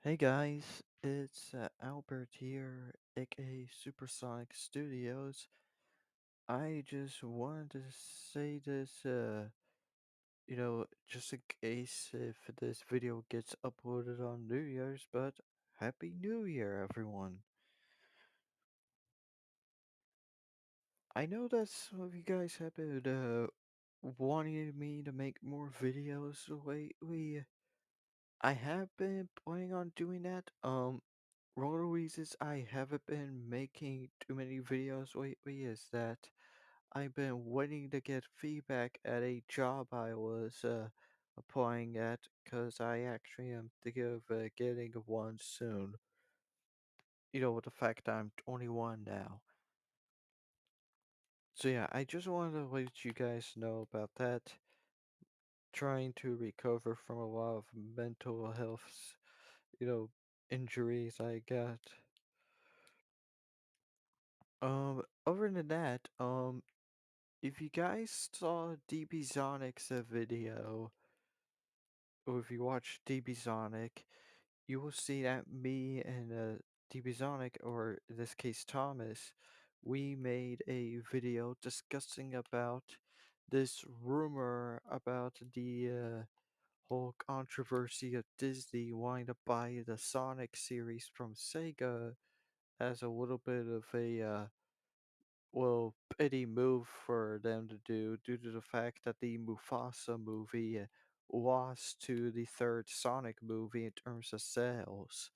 Hey guys, it's Albert here, aka Supersonic Studios. I just wanted to say this, just in case if this video gets uploaded on New Year's, but Happy New Year, everyone. I know that some of you guys have been wanting me to make more videos lately. I have been planning on doing that. One of the reasons I haven't been making too many videos lately is that I've been waiting to get feedback at a job I was applying at because I actually am thinking of getting one soon. With the fact that I'm 21 now. So yeah, I just wanted to let you guys know about that. Trying to recover from a lot of mental health, you know, injuries I got. Other than that, if you guys saw DB Sonic's video, or if you watch DB Sonic, you will see that me and DB Sonic, or in this case Thomas, we made a video discussing about this rumor about the whole controversy of Disney wanting to buy the Sonic series from Sega as a little bit of a pity move for them to do due to the fact that the Mufasa movie lost to the third Sonic movie in terms of sales.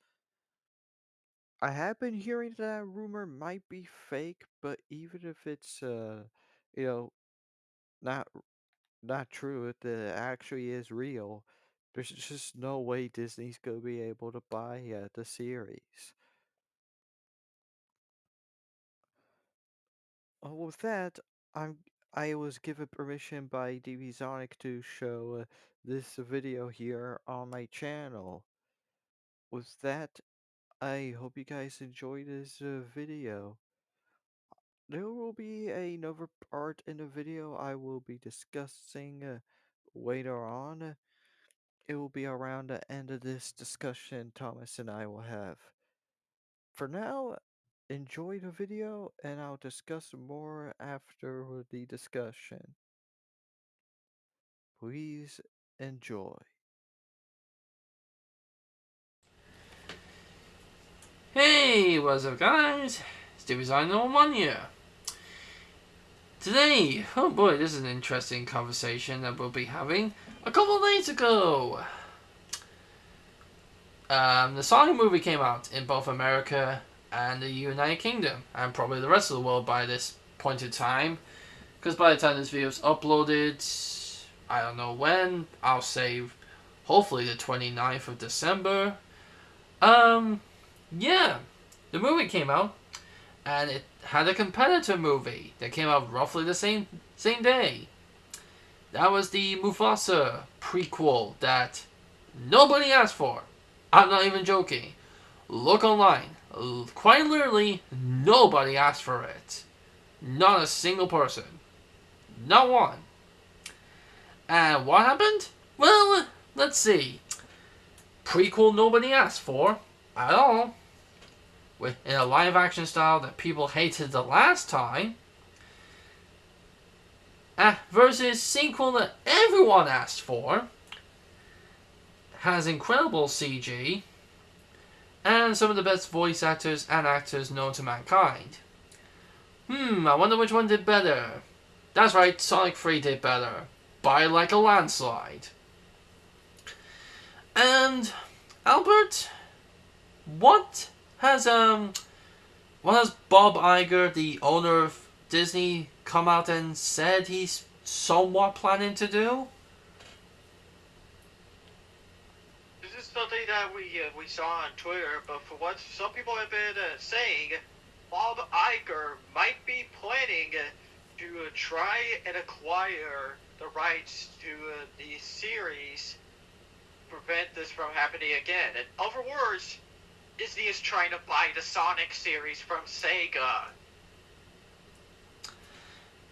I have been hearing that rumor might be fake, but even if it's you know, not not true, if it actually is real, there's just no way Disney's gonna be able to buy the series. With that, I'm I was given permission by DB Sonic to show this video here on my channel. With that, I hope you guys enjoy this video. There will be another part in the video I will be discussing later on. It will be around the end of this discussion Thomas and I will have. For now, enjoy the video and I'll discuss more after the discussion. Please enjoy. Hey, what's up guys? Steve Design No One here. Today, oh boy, this is an interesting conversation that we'll be having. A couple of days ago, the Sonic movie came out in both America and the United Kingdom, and probably the rest of the world by this point in time. Because by the time this video is uploaded, I don't know when, I'll say hopefully the 29th of December. Um, yeah, the movie came out, and it had a competitor movie that came out roughly the same day. That was the Mufasa prequel that nobody asked for. I'm not even joking. Look online. Quite literally, nobody asked for it. Not a single person. Not one. And what happened? Well, let's see. Prequel nobody asked for at all. In a live action style that people hated the last time. Versus sequel that everyone asked for, has incredible CG, and some of the best voice actors and actors known to mankind. I wonder which one did better. That's right, Sonic 3 did better. By like a landslide. And, Albert, what has, Bob Iger, the owner of Disney, come out and said he's somewhat planning to do? This is something that we saw on Twitter, but for what some people have been saying, Bob Iger might be planning to try and acquire the rights to the series, prevent this from happening again. In other words, Disney is trying to buy the Sonic series from Sega.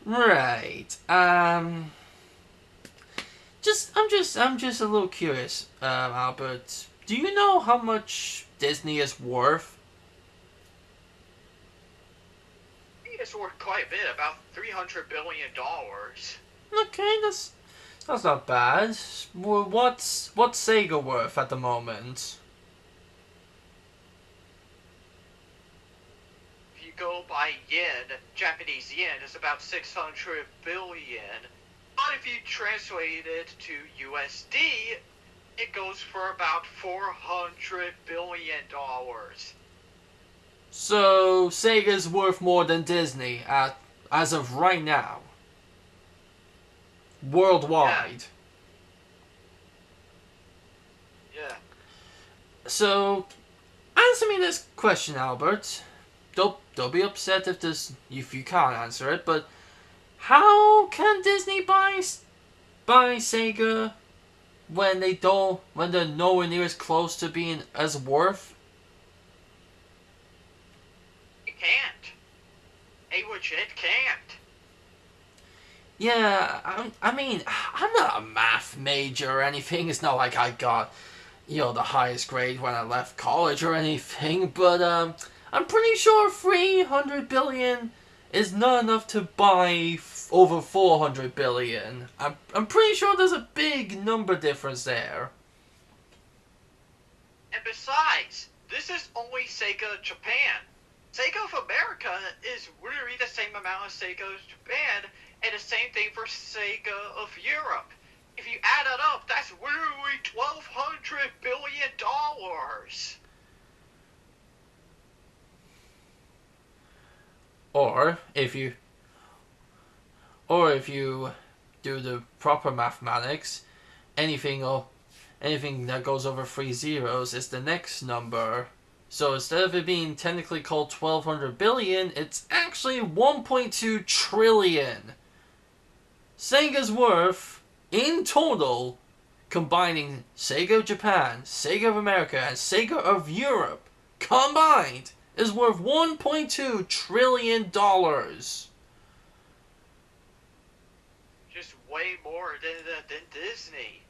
Right. I'm just a little curious, Albert. Do you know how much Disney is worth? It's worth quite a bit, about $300 billion. Okay, that's not bad. What's Sega worth at the moment? If you go by yen, Japanese yen, it's about 600 billion. But if you translate it to USD, it goes for about $400 billion. So Sega's worth more than Disney as of right now, Yeah, worldwide. yeah. So answer me this question, Albert. Don't be upset if you can't answer it, but how can Disney buy Sega when they're nowhere near as close to being as worth? You can't. They legit can't. Yeah, I mean, I'm not a math major or anything. It's not like I got, the highest grade when I left college or anything, but I'm pretty sure 300 billion is not enough to buy over 400 billion. I'm pretty sure there's a big number difference there. And besides, this is only Sega Japan. Sega of America is literally the same amount as Sega of Japan, and the same thing for Sega of Europe. If you add it up, that's literally $1,200 billion. Or if you do the proper mathematics, anything anything that goes over three zeros is the next number. So instead of it being technically called 1200 billion, it's actually 1.2 trillion. Sega's worth, in total, combining Sega of Japan, Sega of America, and Sega of Europe, combined, is worth $1.2 trillion. Just way more than Disney.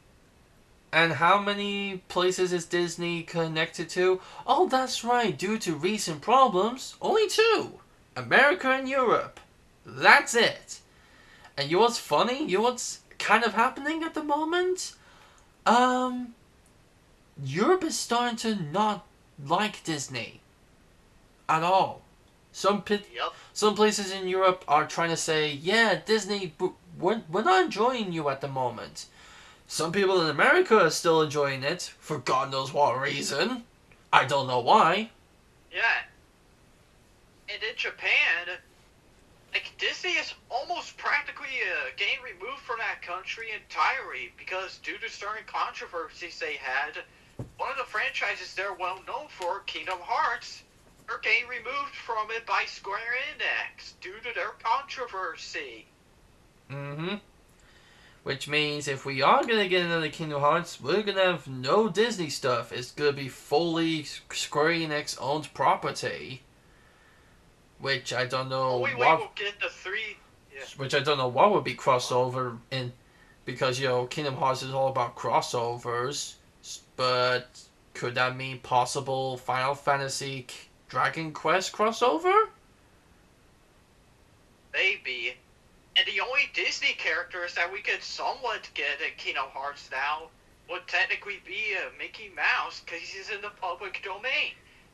And how many places is Disney connected to? Oh, that's right, due to recent problems, only two. America and Europe. That's it. And you know what's funny? You know what's kind of happening at the moment? Um, Europe is starting to not like Disney at all. Yep. Some places in Europe are trying to say, yeah, Disney, we're not enjoying you at the moment. Some people in America are still enjoying it, for God knows what reason. I don't know why. Yeah. And in Japan, like Disney is almost practically getting removed from that country entirely because due to certain controversies they had, one of the franchises they're well known for, Kingdom Hearts, are getting removed from it by Square Enix due to their controversy. Mm-hmm. Which means if we are going to get another Kingdom Hearts, we're going to have no Disney stuff. It's going to be fully Square Enix owned property. Which I don't know Only way what we'll get the three. Yeah. which I don't know what would be crossover in, because Kingdom Hearts is all about crossovers. But could that mean possible Final Fantasy Dragon Quest crossover? Maybe. And the only Disney characters that we could somewhat get in Kingdom Hearts now would technically be Mickey Mouse because he's in the public domain.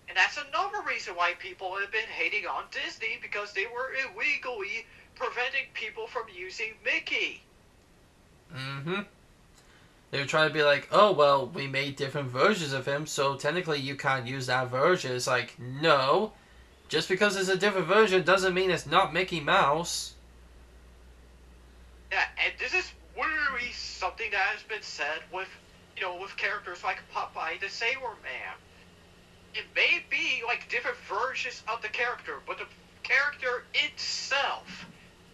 And that's another reason why people have been hating on Disney because they were illegally preventing people from using Mickey. Mm-hmm. They were trying to be like, oh, well, we made different versions of him, so technically you can't use that version. It's like, no. Just because it's a different version doesn't mean it's not Mickey Mouse. Yeah, and this is literally something that has been said with, with characters like Popeye the Sailor Man. It may be like different versions of the character, but the character itself,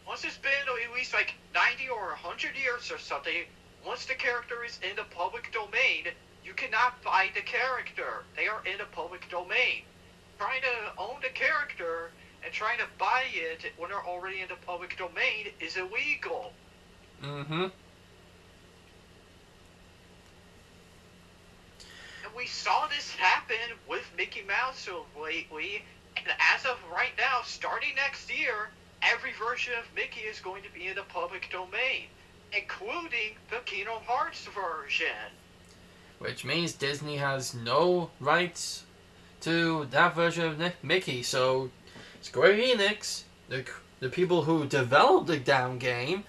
once it's been at least like 90 or 100 years or something, once the character is in the public domain, you cannot buy the character. They are in the public domain. Trying to own the character and trying to buy it when they're already in the public domain is illegal. Mm-hmm. And we saw this happen with Mickey Mouse lately, and as of right now, starting next year, every version of Mickey is going to be in the public domain, including the Kingdom Hearts version. Which means Disney has no rights to that version of Mickey. So Square Enix, the people who developed the damn game,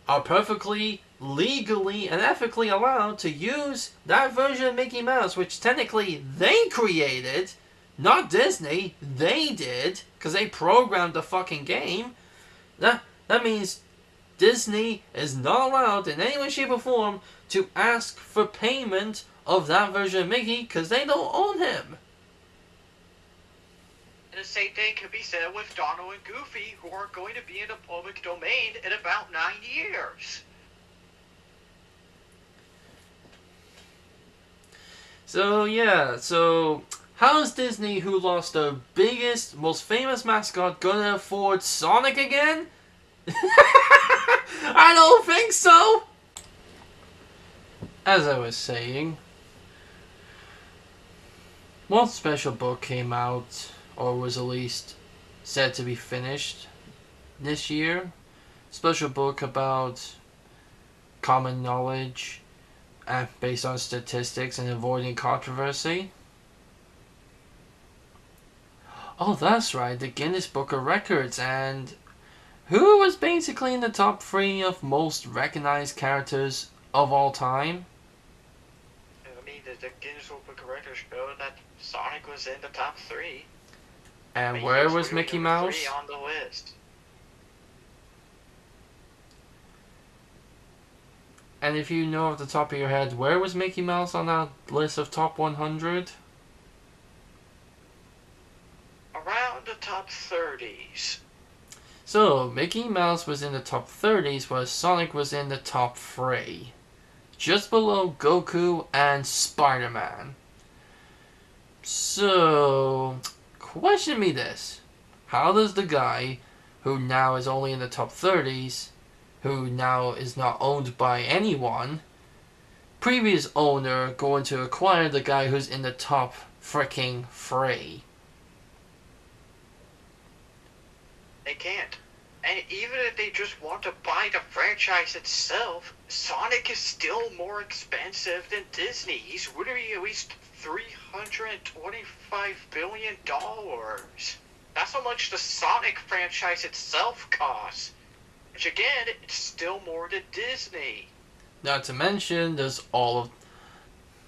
are perfectly legally and ethically allowed to use that version of Mickey Mouse, which technically they created, not Disney. They did, because they programmed the fucking game. That means Disney is not allowed in any way, shape, or form to ask for payment of that version of Mickey, because they don't own him. And the same thing can be said with Donald and Goofy, who are going to be in the public domain in about 9 years. So yeah, so how is Disney, who lost their biggest, most famous mascot, gonna afford Sonic again? I don't think so! As I was saying, one special book came out, or was at least said to be finished this year. Special book about common knowledge based on statistics and avoiding controversy. Oh, that's right, the Guinness Book of Records, and who was basically in the top 3 of most recognized characters of all time? I mean, the Guinness Book of Records showed that Sonic was in the top 3. And I mean, where he was Mickey Mouse? 3 on the list. And if you know off the top of your head, where was Mickey Mouse on that list of top 100? Around the top 30s. So, Mickey Mouse was in the top 30s, while Sonic was in the top 3. Just below Goku and Spider-Man. So, question me this. How does the guy, who now is only in the top 30s, who now is not owned by anyone, previous owner going to acquire the guy who's in the top freaking 3? They can't. And even if they just want to buy the franchise itself, Sonic is still more expensive than Disney. He's literally at least $325 billion. That's how much the Sonic franchise itself costs. Which again, it's still more than Disney. Not to mention, there's all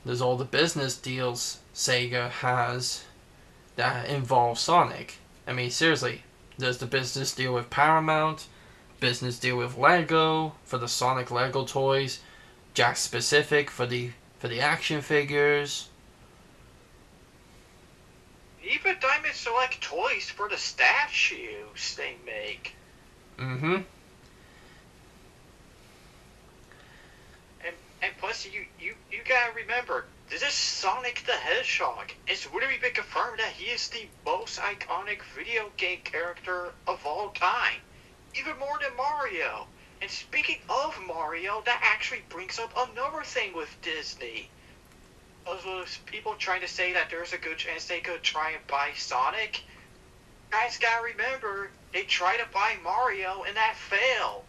the business deals Sega has that involve Sonic. I mean, seriously, there's the business deal with Paramount, business deal with Lego for the Sonic Lego toys, Jakks Pacific for the action figures. Even Diamond Select Toys for the statues they make. Mm-hmm. And plus, you gotta remember, this is Sonic the Hedgehog. It's literally been confirmed that he is the most iconic video game character of all time. Even more than Mario. And speaking of Mario, that actually brings up another thing with Disney. Those people trying to say that there's a good chance they could try and buy Sonic. Guys gotta remember, they tried to buy Mario and that failed.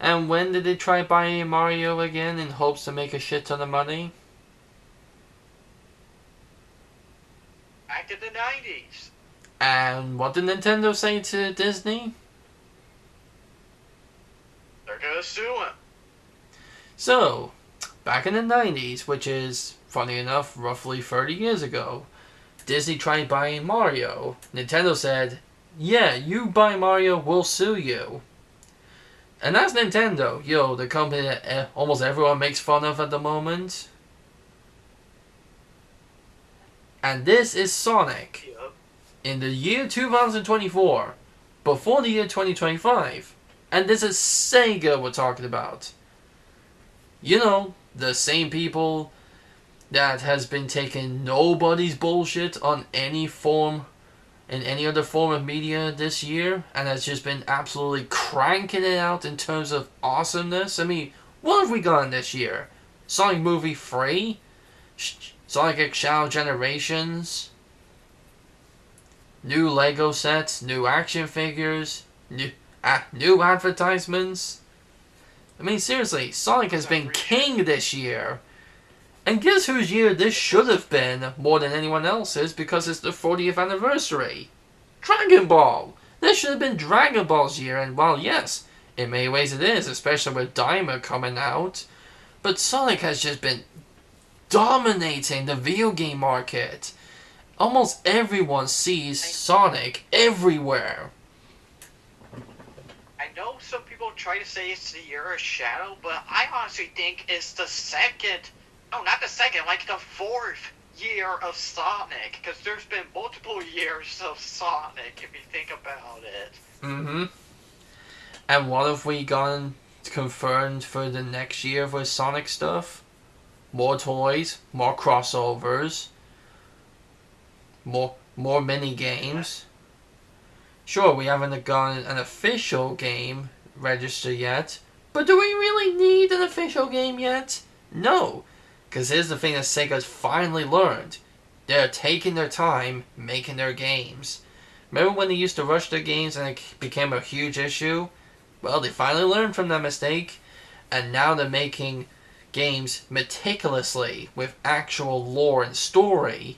And when did they try buying Mario again in hopes to make a shit ton of money? Back in the 90s. And what did Nintendo say to Disney? They're gonna sue him. So, back in the 90s, which is, funny enough, roughly 30 years ago, Disney tried buying Mario. Nintendo said, yeah, you buy Mario, we'll sue you. And that's Nintendo, the company that almost everyone makes fun of at the moment. And this is Sonic. Yep. In the year 2024, before the year 2025. And this is Sega we're talking about. The same people that has been taking nobody's bullshit on any form, in any other form of media this year, and has just been absolutely cranking it out in terms of awesomeness. I mean, what have we gotten this year? Sonic Movie 3? Sonic X Shadow Generations, new Lego sets, new action figures, new advertisements. I mean, seriously, Sonic has been king this year. And guess whose year this should have been more than anyone else's, because it's the 40th anniversary? Dragon Ball! This should have been Dragon Ball's year, and while yes, in many ways it is, especially with Daima coming out, but Sonic has just been dominating the video game market. Almost everyone sees Sonic everywhere. I know some people try to say it's the year of Shadow, but I honestly think it's the second, no, not the second, like the fourth year of Sonic, because there's been multiple years of Sonic, if you think about it. Mm-hmm. And what have we gotten confirmed for the next year with Sonic stuff? More toys, more crossovers, more mini games. Sure, we haven't gotten an official game registered yet, but do we really need an official game yet? No, because here's the thing that Sega's finally learned. They're taking their time making their games. Remember when they used to rush their games and it became a huge issue? Well, they finally learned from that mistake, and now they're making games meticulously with actual lore and story.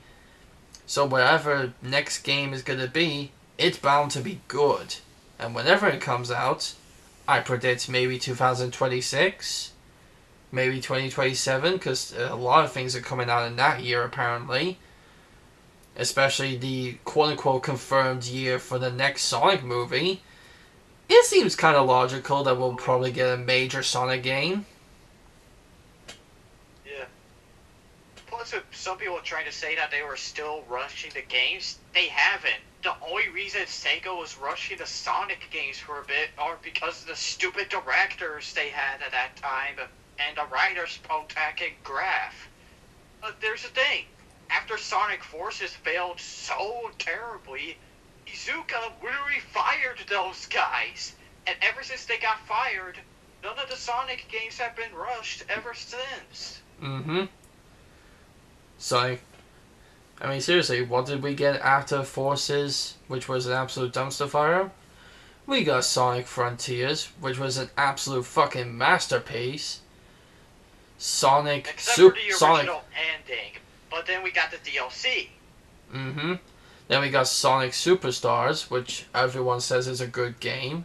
So whatever next game is going to be, it's bound to be good. And whenever it comes out, I predict maybe 2026, maybe 2027, because a lot of things are coming out in that year apparently. Especially the quote-unquote confirmed year for the next Sonic movie. It seems kind of logical that we'll probably get a major Sonic game. Yeah. Plus, if some people are trying to say that they were still rushing the games, they haven't. The only reason Sega was rushing the Sonic games for a bit are because of the stupid directors they had at that time, and the writers Potak and Graf. But there's the thing. After Sonic Forces failed so terribly, Iizuka literally fired those guys. And ever since they got fired, none of the Sonic games have been rushed ever since. Mm-hmm. Sonic. I mean, seriously, what did we get after Forces, which was an absolute dumpster fire? We got Sonic Frontiers, which was an absolute fucking masterpiece. Sonic... Except for the Sonic... original ending. But then we got the DLC. Mm-hmm. Then we got Sonic Superstars, which everyone says is a good game.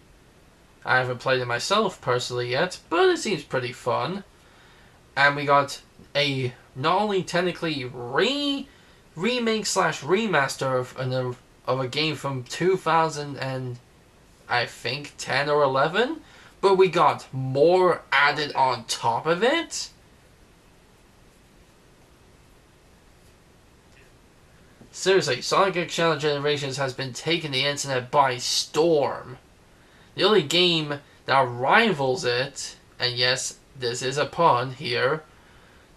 I haven't played it myself personally yet, but it seems pretty fun. And we got a not only technically remake slash remaster of a game from 2000 and I think 10 or 11, but we got more added on top of it. Seriously, Sonic X Shadow Generations has been taking the internet by storm. The only game that rivals it, and yes, this is a pun here,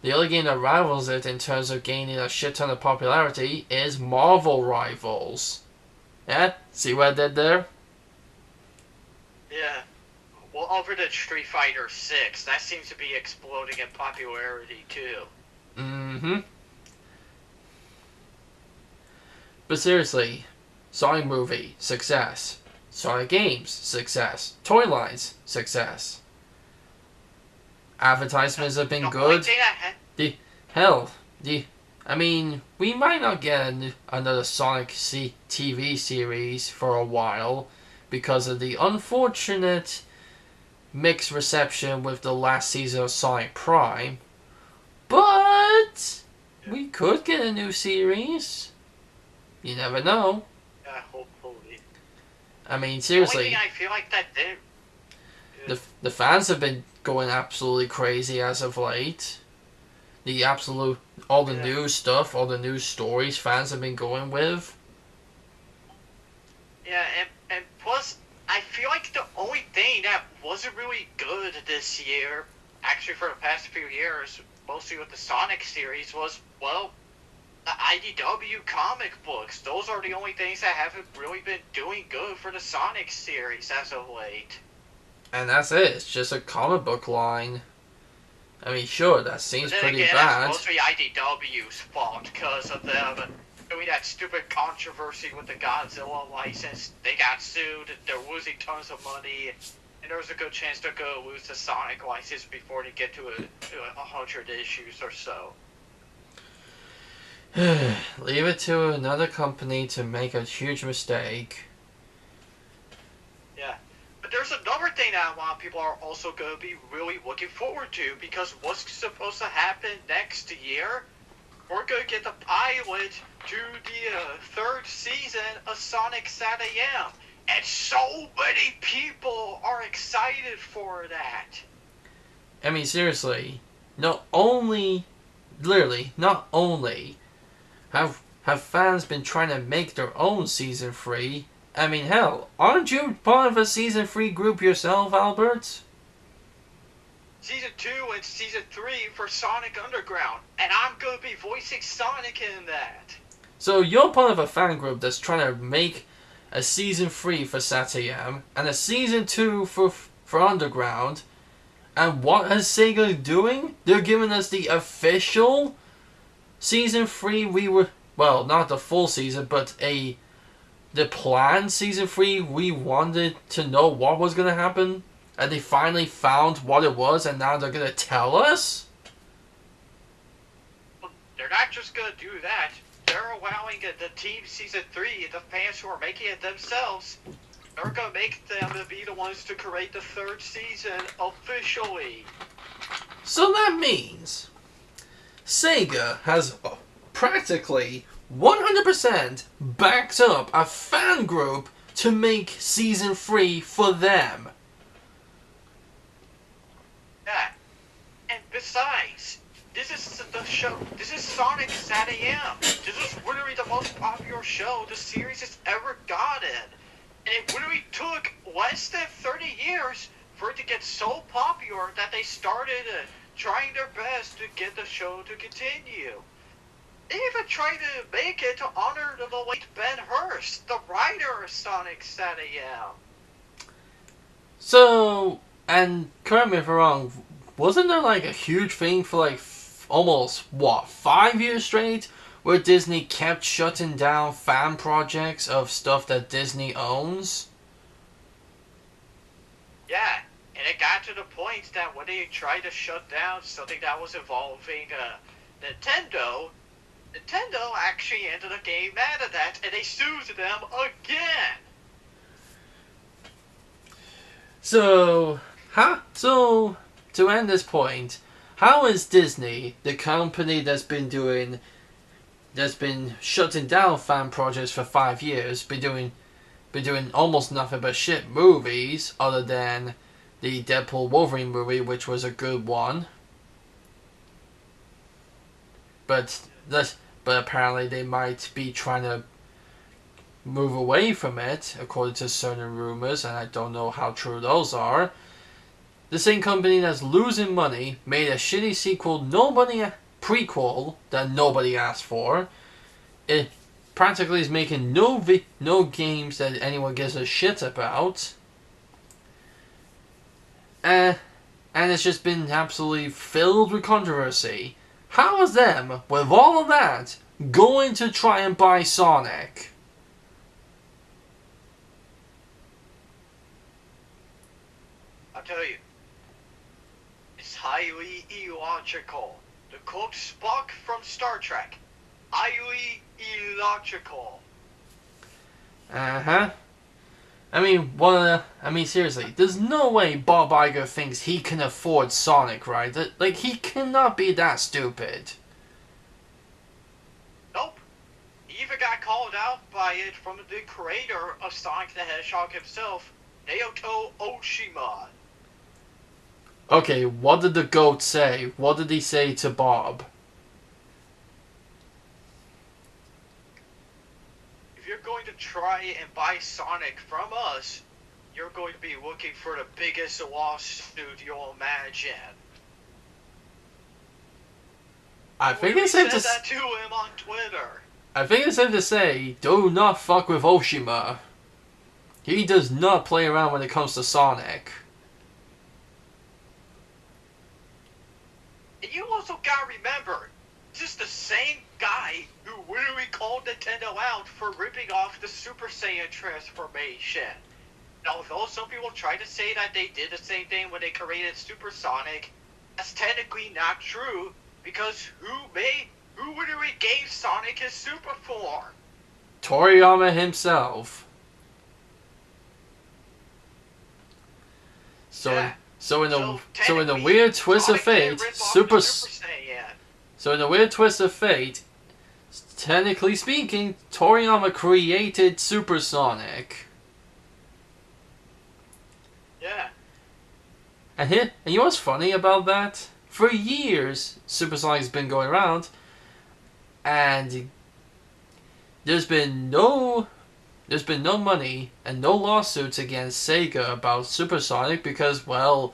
the only game that rivals it in terms of gaining a shit ton of popularity is Marvel Rivals. Yeah? See what I did there? Yeah. Well, over to Street Fighter 6, that seems to be exploding in popularity too. Mm-hmm. But seriously, Sonic movie, success. Sonic games, success. Toy lines, success. Advertisements have been good. I mean, we might not get another Sonic TV series for a while because of the unfortunate mixed reception with the last season of Sonic Prime. But we could get a new series. You never know. Hopefully. I mean, seriously. The only thing I feel like that did. The fans have been going absolutely crazy as of late. All the news stuff, all the news stories fans have been going with. Yeah, and plus, I feel like the only thing that wasn't really good this year, actually for the past few years, mostly with the Sonic series, was, well, the IDW comic books. Those are the only things that haven't really been doing good for the Sonic series as of late. And that's it. It's just a comic book line. I mean, sure, that But seems then pretty again, that's bad. mostly IDW's fault because of them doing that stupid controversy with the Godzilla license. They got sued, they're losing tons of money, and there's a good chance they're going to lose the Sonic license before they get to 100 issues or so. Leave it to another company to make a huge mistake. Yeah. But there's another thing that a lot of people are also going to be really looking forward to, because what's supposed to happen next year, we're going to get the pilot to the third season of Sonic SatAM. And so many people are excited for that. I mean, seriously, not only, literally, not only have fans been trying to make their own season 3. I mean, hell, aren't you part of a season 3 group yourself, Albert? Season 2 and Season 3 for Sonic Underground, and I'm going to be voicing Sonic in that. So you're part of a fan group that's trying to make a season 3 for SatAM and a season 2 for Underground. And what is Sega doing? They're giving us the official season 3. Well, not the full season, but the planned season 3. We wanted to know what was going to happen, and they finally found what it was, and now they're going to tell us? Well, they're not just going to do that. They're allowing the Team Season 3, the fans who are making it themselves, they're going to make them to be the ones to create the third season officially. So that means Sega has practically 100% backed up a fan group to make season 3 for them. Yeah. And besides, this is the show. This is Sonic SatAM. This is literally the most popular show the series has ever gotten. And it literally took less than 30 years for it to get so popular that they started trying their best to get the show to continue. They even tried to make it to honor the late Ben Hurst, the writer of Sonic SatAM. So, and correct me if I'm wrong, wasn't there like a huge thing for like almost, 5 years straight? Where Disney kept shutting down fan projects of stuff that Disney owns? Yeah, and it got to the point that when they tried to shut down something that was involving Nintendo, Nintendo actually ended up getting mad at that, and they sued them again. So, to end this point, how is Disney, the company that's been shutting down fan projects for 5 years, been doing almost nothing but shit movies, other than the Deadpool Wolverine movie, which was a good one, but apparently they might be trying to move away from it, according to certain rumors, and I don't know how true those are. The same company that's losing money made a shitty prequel that nobody asked for. It practically is making no games that anyone gives a shit about. And it's just been absolutely filled with controversy. How is them, with all of that, going to try and buy Sonic? I'll tell you, it's highly illogical. To quote Spock from Star Trek, highly illogical. Uh-huh. I mean, seriously, there's no way Bob Iger thinks he can afford Sonic, right? Like, he cannot be that stupid. Nope. He even got called out by it from the creator of Sonic the Hedgehog himself, Naoto Oshima. Okay, what did the goat say? What did he say to Bob? If you're going to try and buy Sonic from us, you're going to be looking for the biggest lawsuit you'll imagine. I think We it's said safe to that to him on Twitter. I think it's safe to say, do not fuck with Oshima. He does not play around when it comes to Sonic. you also gotta remember, this is the same guy who literally called Nintendo out for ripping off the Super Saiyan transformation. And although some people try to say that they did the same thing when they created Super Sonic, that's technically not true, because who literally gave Sonic his super form? Toriyama himself. So, Yeah. so in a technically, weird twist of Sonic did fate, rip off Super. the Super Saiyan. So in a weird twist of fate, technically speaking, Toriyama created Super Sonic. Yeah. And you know what's funny about that? For years, Super Sonic's been going around, and there's been no money and no lawsuits against Sega about Super Sonic because, well,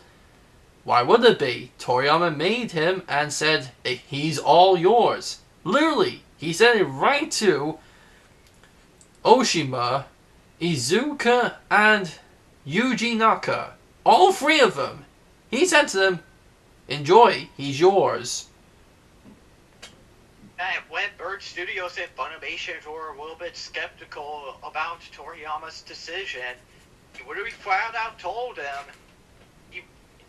why would it be? Toriyama made him and said, hey, he's all yours. Literally, he said it right to Oshima, Iizuka, and Yuji Naka. All three of them. He said to them, enjoy, he's yours. And when Bird Studios and Funimation were a little bit skeptical about Toriyama's decision, he literally flat out told them,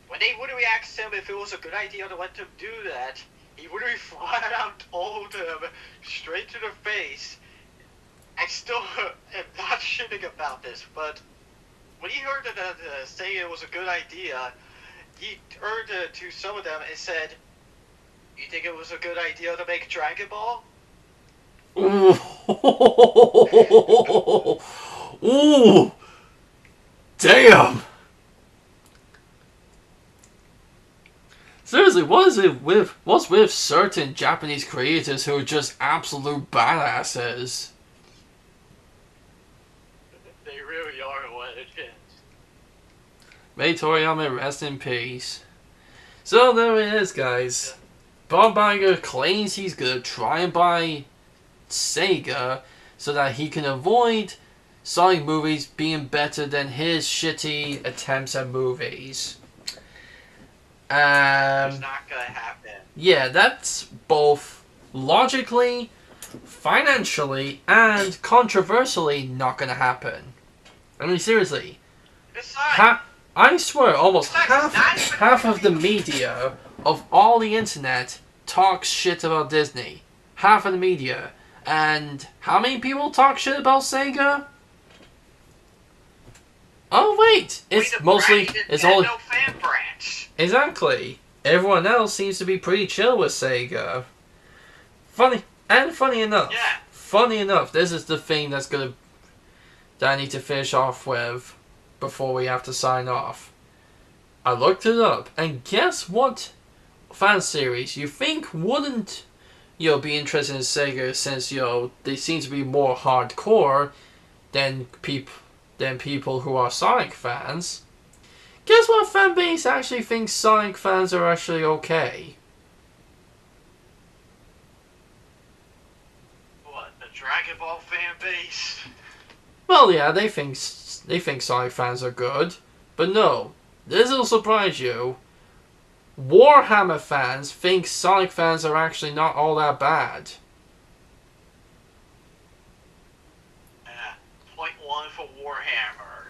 when they literally asked him if it was a good idea to let them do that, he literally flat out told them straight to their face, I still am not shitting about this, but when he heard that say it was a good idea, he turned to some of them and said, you think it was a good idea to make Dragon Ball? Ooh. Ooh. Damn. Seriously, what's with certain Japanese creators who are just absolute badasses? They really are what it is. May Toriyama rest in peace. So there it is, guys. Bob Iger claims he's gonna try and buy Sega so that he can avoid Sonic movies being better than his shitty attempts at movies. It's not gonna happen. Yeah, that's both logically, financially, and controversially not gonna happen. I mean, seriously. Besides, I swear, almost Besides, half of the media of all the internet talks shit about Disney. Half of the media. And how many people talk shit about Sega? Oh wait, it's mostly only fan branch. exactly. Everyone else seems to be pretty chill with Sega. Funny enough. Yeah. Funny enough, this is the thing that I need to finish off with before we have to sign off. I looked it up, and guess what fan series you think wouldn't, be interested in Sega, since, they seem to be more hardcore than people who are Sonic fans. Guess what fan base actually thinks Sonic fans are actually okay? What, the Dragon Ball fan base? Well, yeah, they think Sonic fans are good, but no, this will surprise you. Warhammer fans think Sonic fans are actually not all that bad. Yeah, point one for Warhammer.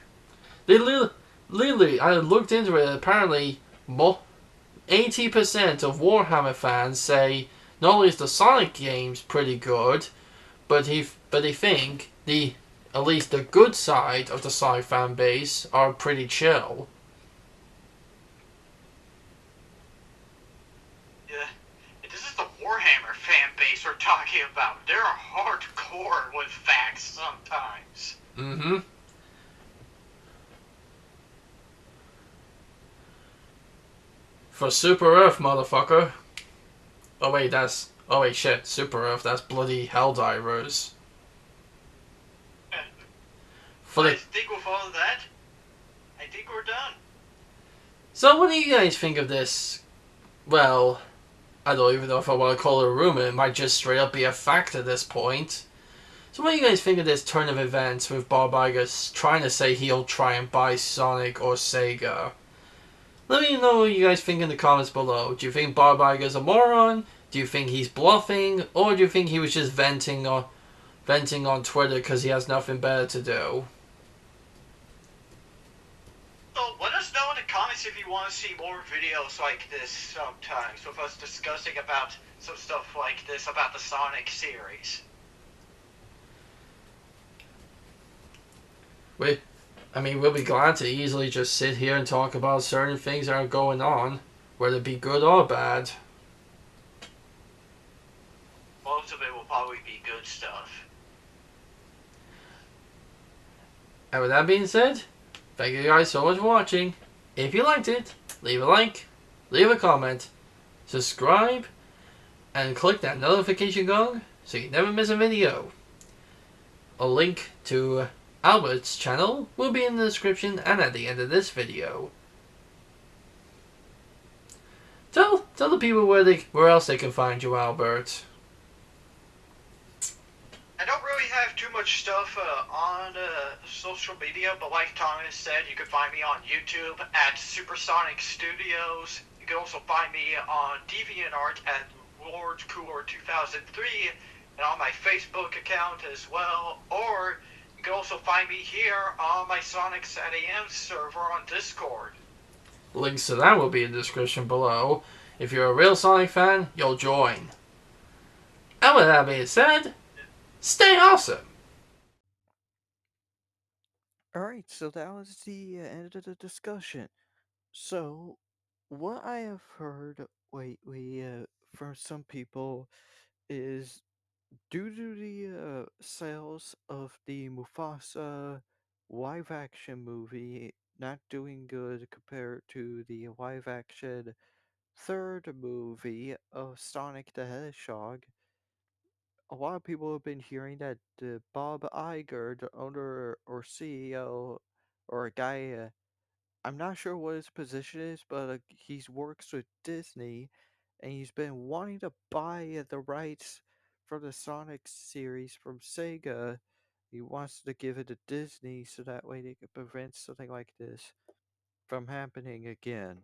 They literally, I looked into it. Apparently, 80% of Warhammer fans say not only is the Sonic games pretty good, but they think at least the good side of the Sonic fan base are pretty chill. Yeah, this is the Warhammer fan base we're talking about. They're hardcore with facts sometimes. Mm-hmm. For Super Earth, motherfucker. Oh wait, shit. Super Earth, that's bloody Helldivers. I think with all of that, I think we're done. So what do you guys think of this? Well, I don't even know if I want to call it a rumor. It might just straight up be a fact at this point. So what do you guys think of this turn of events with Bob Iger trying to say he'll try and buy Sonic or Sega? Let me know what you guys think in the comments below. Do you think Bob Iger's a moron? Do you think he's bluffing? Or do you think he was just venting on Twitter because he has nothing better to do? So let us know in the comments if you want to see more videos like this sometimes, with us discussing about some stuff like this about the Sonic series. We'll be glad to easily just sit here and talk about certain things that are going on, whether it be good or bad. Most of it will probably be good stuff. And with that being said, thank you guys so much for watching. If you liked it, leave a like, leave a comment, subscribe, and click that notification gong so you never miss a video. A link to Albert's channel will be in the description and at the end of this video. Tell the people where else they can find you, Albert. I don't really have too much stuff on social media, but like Thomas said, you can find me on YouTube at Supersonic Studios. You can also find me on DeviantArt at Lord Cooler 2003 and on my Facebook account as well. Or you can also find me here on my Sonic SatAM server on Discord. Links to that will be in the description below. If you're a real Sonic fan, you'll join. And with that being said, stay awesome! Alright, so that was the end of the discussion. So, what I have heard lately from some people is due to the sales of the Mufasa live action movie not doing good compared to the live action third movie of Sonic the Hedgehog, a lot of people have been hearing that Bob Iger, the owner or CEO, or a guy, I'm not sure what his position is, but he works with Disney, and he's been wanting to buy the rights for the Sonic series from Sega. He wants to give it to Disney so that way they can prevent something like this from happening again.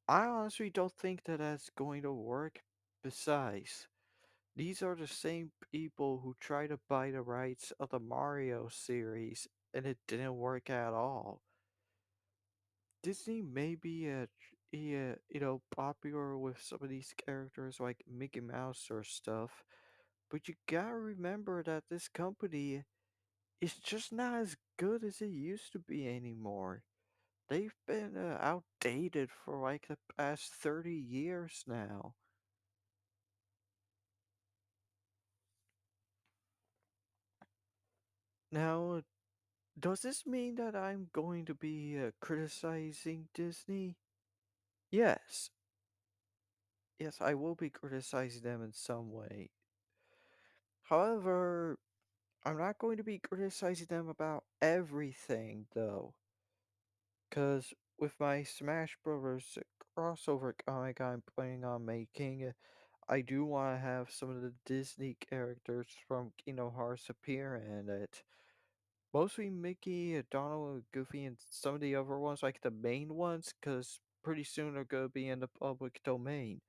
I honestly don't think that that's going to work. Besides, these are the same people who tried to buy the rights of the Mario series, and it didn't work at all. Disney may be popular with some of these characters like Mickey Mouse or stuff, but you gotta remember that this company is just not as good as it used to be anymore. They've been outdated for like the past 30 years now. Now, does this mean that I'm going to be criticizing Disney? Yes. Yes, I will be criticizing them in some way. However, I'm not going to be criticizing them about everything, though. Because with my Smash Brothers crossover comic I'm planning on making, I do want to have some of the Disney characters from Kingdom Hearts appear in it. Mostly Mickey, Donald, Goofy, and some of the other ones, like the main ones, because pretty soon they're going to be in the public domain.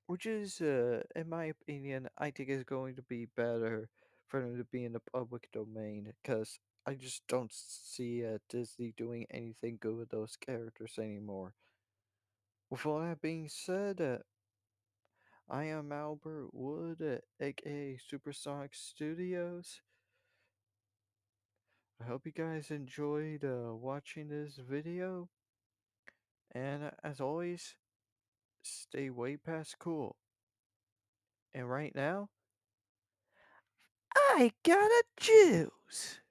Which is, in my opinion, I think is going to be better for them to be in the public domain, because I just don't see Disney doing anything good with those characters anymore. With all that being said, I am Albert Wood, aka Supersonic Studios. I hope you guys enjoyed watching this video, and as always, stay way past cool. And right now, I gotta choose.